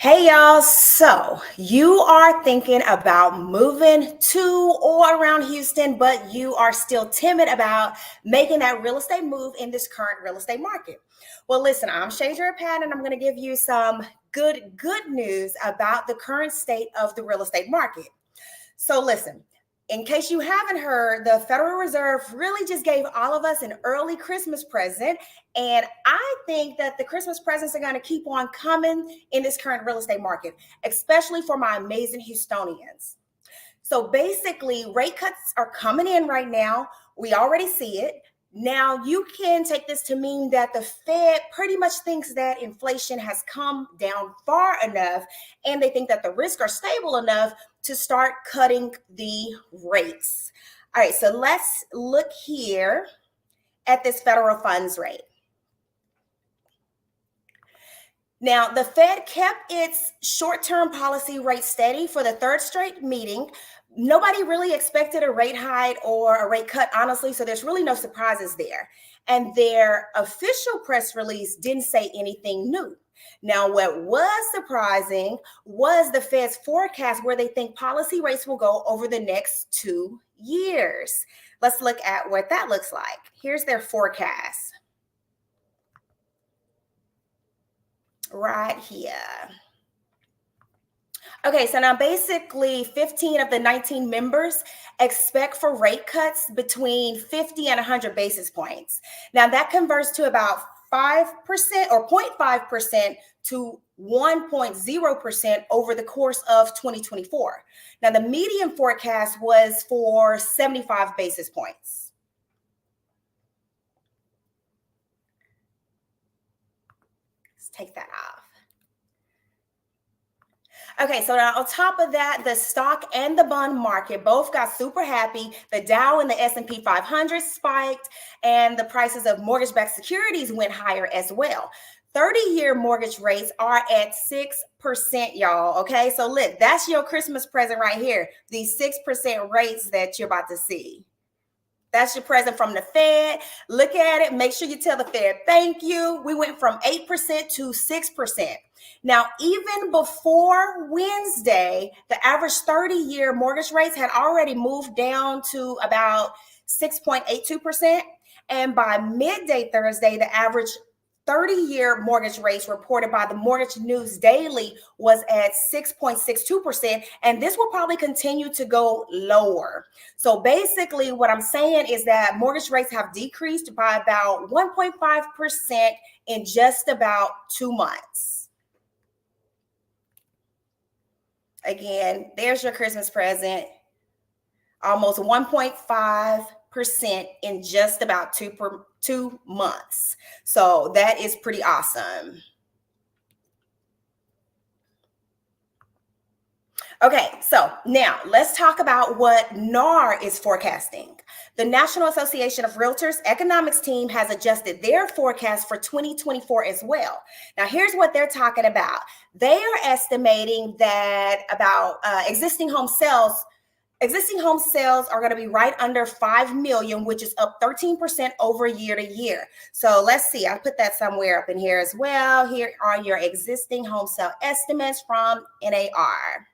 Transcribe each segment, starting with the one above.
Hey y'all, so you are thinking about moving to or around Houston, but you are still timid about making that real estate move in this current real estate market. Well, listen, I'm Shadra Pat, and I'm going to give you some good news about the current state of the real estate market. So listen, in case you haven't heard, the Federal Reserve really just gave all of us an early Christmas present. And I think that the Christmas presents are going to keep on coming in this current real estate market, especially for my amazing Houstonians. So basically, rate cuts are coming in right now. We already see it. Now, you can take this to mean that the Fed pretty much thinks that inflation has come down far enough and they think that the risks are stable enough to start cutting the rates. All right, so let's look here at this federal funds rate. Now, the Fed kept its short-term policy rate steady for the third straight meeting. Nobody really expected a rate hike or a rate cut, honestly, so there's really no surprises there. And their official press release didn't say anything new. Now, what was surprising was the Fed's forecast where they think policy rates will go over the next 2 years. Let's look at what that looks like. Here's their forecast. Right here. Okay, so now basically 15 of the 19 members expect for rate cuts between 50 and 100 basis points. Now that converts to about 5% or 0.5% to 1.0% over the course of 2024. Now the median forecast was for 75 basis points. Let's take that off. Okay, so now on top of that, the stock and the bond market both got super happy. The Dow and the S&P 500 spiked, and the prices of mortgage-backed securities went higher as well. 30-year mortgage rates are at 6%, y'all. Okay, so look, that's your Christmas present right here. These 6% rates that you're about to see. That's your present from the Fed. Look at it. Make sure you tell the Fed thank you. We went from 8% to 6%. Now, even before Wednesday, the average 30-year mortgage rates had already moved down to about 6.82%. And by midday Thursday, the average 30-year mortgage rates reported by the Mortgage News Daily was at 6.62%, and this will probably continue to go lower. So basically what I'm saying is that mortgage rates have decreased by about 1.5% in just about 2 months. Again, there's your Christmas present. Almost 1.5% in just about 2 months. So that is pretty awesome. Okay, so now let's talk about what NAR is forecasting. The National Association of Realtors economics team has adjusted their forecast for 2024 as well. Now, here's what they're talking about. They are estimating that about existing home sales are going to be right under 5 million, which is up 13% over year to year. So let's see, I'll put that somewhere up in here as well. Here are your existing home sale estimates from NAR.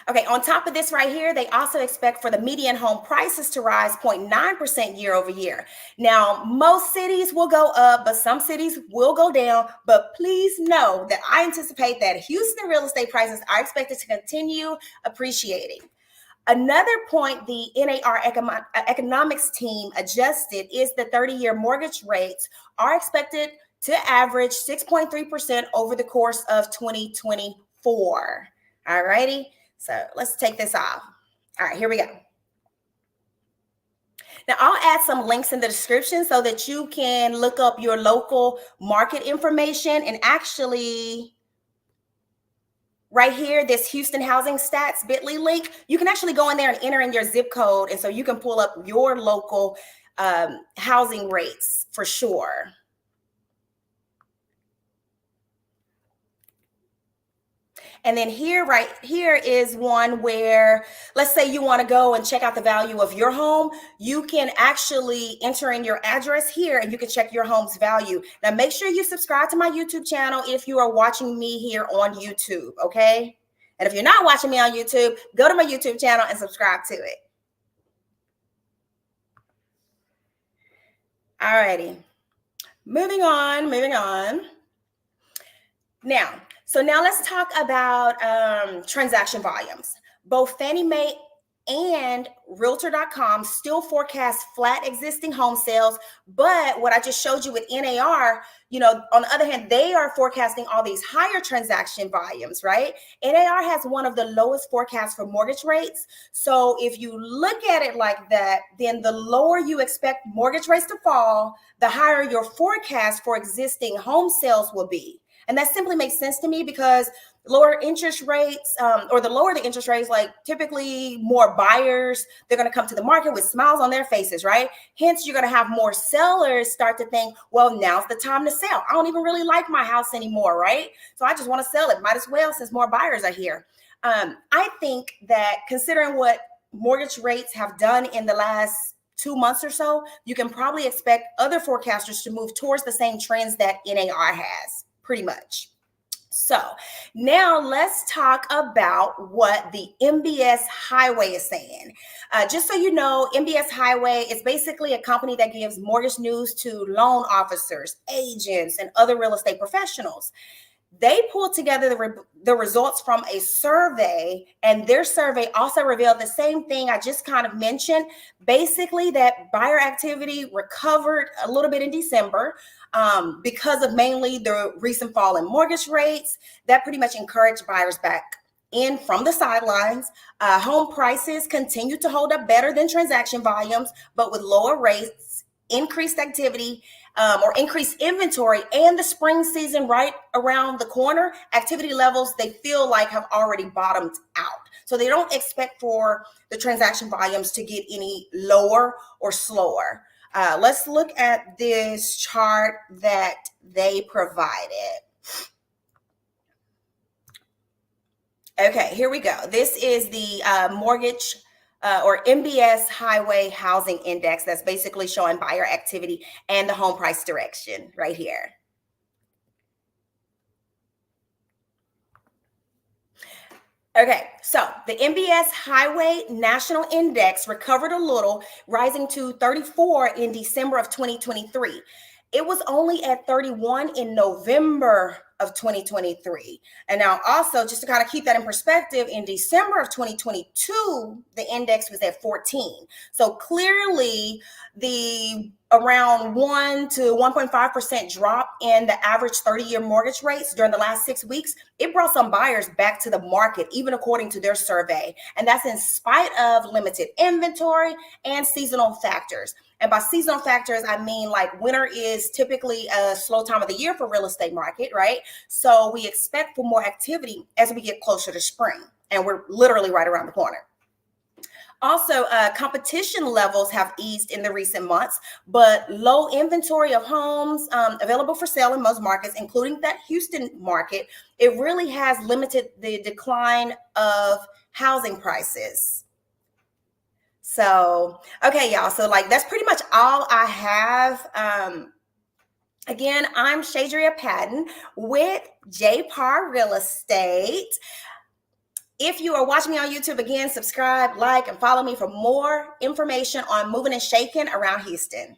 Okay, on top of this right here, they also expect for the median home prices to rise 0.9% year over year. Now, most cities will go up, but some cities will go down. But please know that I anticipate that Houston real estate prices are expected to continue appreciating. Another point the NAR economics team adjusted is the 30-year mortgage rates are expected to average 6.3% over the course of 2024. All righty. So let's take this off. All right, here we go. Now, I'll add some links in the description so that you can look up your local market information. And actually, right here, this Houston Housing Stats bit.ly link, you can actually go in there and enter in your zip code. And so you can pull up your local housing rates for sure. And then here, right here is one where, let's say you want to go and check out the value of your home. You can actually enter in your address here and you can check your home's value. Now, make sure you subscribe to my YouTube channel if you are watching me here on YouTube, okay? And if you're not watching me on YouTube, go to my YouTube channel and subscribe to it. Alrighty, moving on. Now let's talk about transaction volumes. Both Fannie Mae and Realtor.com still forecast flat existing home sales, but what I just showed you with NAR, on the other hand, they are forecasting all these higher transaction volumes, right? NAR has one of the lowest forecasts for mortgage rates. So if you look at it like that, then the lower you expect mortgage rates to fall, the higher your forecast for existing home sales will be. And that simply makes sense to me because lower interest rates, or the lower the interest rates, like typically more buyers, they're going to come to the market with smiles on their faces, right? Hence, you're going to have more sellers start to think, well, now's the time to sell. I don't even really like my house anymore, right? So I just want to sell it. Might as well, since more buyers are here. I think that considering what mortgage rates have done in the last 2 months or so, you can probably expect other forecasters to move towards the same trends that NAR has, pretty much. So now let's talk about what the MBS Highway is saying. Just so you know, MBS Highway is basically a company that gives mortgage news to loan officers, agents, and other real estate professionals. They pulled together the results from a survey, and their survey also revealed the same thing I just kind of mentioned. Basically, that buyer activity recovered a little bit in December because of mainly the recent fall in mortgage rates. That pretty much encouraged buyers back in from the sidelines. Home prices continue to hold up better than transaction volumes, but with lower rates, increased activity, or increased inventory, and the spring season right around the corner, activity levels, they feel like have already bottomed out. So they don't expect for the transaction volumes to get any lower or slower. Let's look at this chart that they provided. Okay, here we go. This is the mortgage or MBS Highway Housing Index that's basically showing buyer activity and the home price direction right here. Okay, so the MBS Highway National Index recovered a little, rising to 34 in December of 2023. It was only at 31 in November of 2023. And now also, just to kind of keep that in perspective, in December of 2022, the index was at 14. So clearly the around 1 to 1.5% drop in the average 30-year mortgage rates during the last 6 weeks, it brought some buyers back to the market, even according to their survey. And that's in spite of limited inventory and seasonal factors. And by seasonal factors, I mean like winter is typically a slow time of the year for real estate market, right? So we expect for more activity as we get closer to spring. And we're literally right around the corner. Also, competition levels have eased in the recent months, but low inventory of homes available for sale in most markets, including that Houston market, it really has limited the decline of housing prices. So, okay, y'all. So like, that's pretty much all I have. Again, I'm Shadria Patton with JPAR Real Estate. If you are watching me on YouTube, again, subscribe, like, and follow me for more information on moving and shaking around Houston.